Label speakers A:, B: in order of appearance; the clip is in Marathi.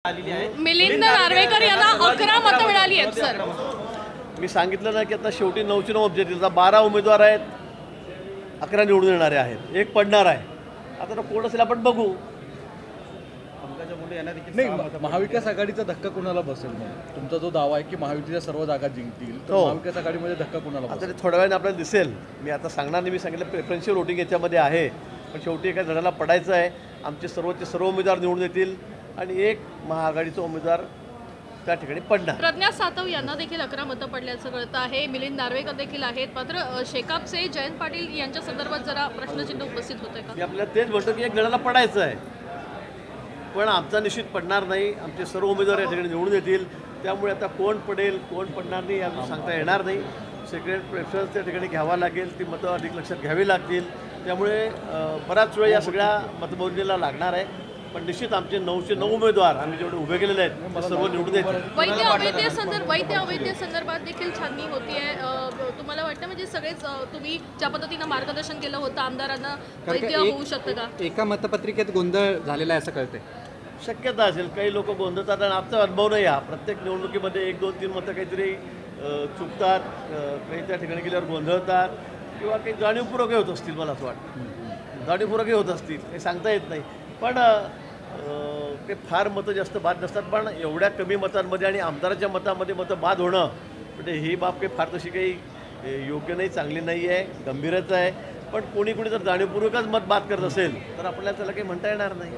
A: मिलिंद नार्वेकर यांना 11 मतं मिळाली आहेत सर।
B: मी सांगितलं ना की आता शेवटी 9चे 9 ऑब्जेक्टिव्ह, 12 उमेदवार आहेत, 11 निवडून येणारे आहेत, एक पडणार आहे। आता कोण असेल आपण बघू।
C: नाही, महाविकास आघाडीचा धक्का कोणाला बसेल? तुमचा जो दावा आहे की महायुतीच्या सर्व जागा जिंकतील, तर महाविकास आघाडीमध्ये धक्का कोणाला बसेल?
B: आता थोड्या वेळाने आपल्याला दिसेल। मी आता सांगणार नाही, मी सांगितलं प्रेफरन्शियल वोटिंग याच्यामध्ये आहे, पण शेवटी एका लढ्याला पडायचं आहे। आमचे सर्व उमेदवार निवडून येतील आणि एक महाआघाडीचा उमेदवार त्या ठिकाणी पडणार।
A: प्रज्ञा सातव यांना देखील 11 मतं पडल्याचं कळतं आहे। मिलिंद नार्वेकर देखील आहेत, मात्र शेकापचे जयंत पाटील यांच्या संदर्भात जरा प्रश्नचिन्ह उपस्थित होतंय का?
B: की आपल्याला तेच म्हणतो की एक लढ्याला पडायचं आहे, पण आमचा निश्चित पडणार नाही। आमचे सर्व उमेदवार या ठिकाणी निवडून येतील, त्यामुळे आता कोण पडेल कोण पडणार नाही अजून सांगता येणार नाही। सेक्रेट प्रेफरन्स त्या ठिकाणी घ्यावा लागेल, ती मतं अधिक लक्षात घ्यावी लागतील, त्यामुळे बराच वेळ या सगळ्या मतमोजणीला लागणार आहे। पण निश्चित आमचे 9चे 9 उमेदवार आम्ही जेवढे उभे केलेले आहेत ते सर्व निवडून येतील।
A: वैद्य अवैध संदर्भात देखील छाननी होतीये। तुम्हाला वाटतं म्हणजे सगळेच तुम्ही ज्या पद्धतीनं मार्गदर्शन केलं होतं आमदारांना, वैद्य होऊ शकतं का?
D: एका मतपत्रिकेत गोंधळ झालेला आहे असं कळतंय।
B: शक्यता असेल, काही लोक गोंधळतात आणि आमचा अनुभव नाही हा। प्रत्येक निवडणुकीमध्ये 1 2 3 मतं काहीतरी चुकतात, काही त्या ठिकाणी गेल्यावर गोंधळतात किंवा काही जाणीवपूर्वक होत असतील, मला असं वाटतं जाणीवपूर्वक होत असतील, काही सांगता येत नाही। पण ते फार मतं जास्त बाद नसतात, पण एवढ्या कमी मतांमध्ये आणि आमदाराच्या मतामध्ये मतं बाद होणं म्हणजे ही बाब काही फार तशी काही योग्य नाही, चांगली नाही आहे, गंभीरच आहे। पण कोणी जर जाणीवपूर्वकच मत बाद करत असेल तर आपल्याला त्याला काही म्हणता येणार नाही।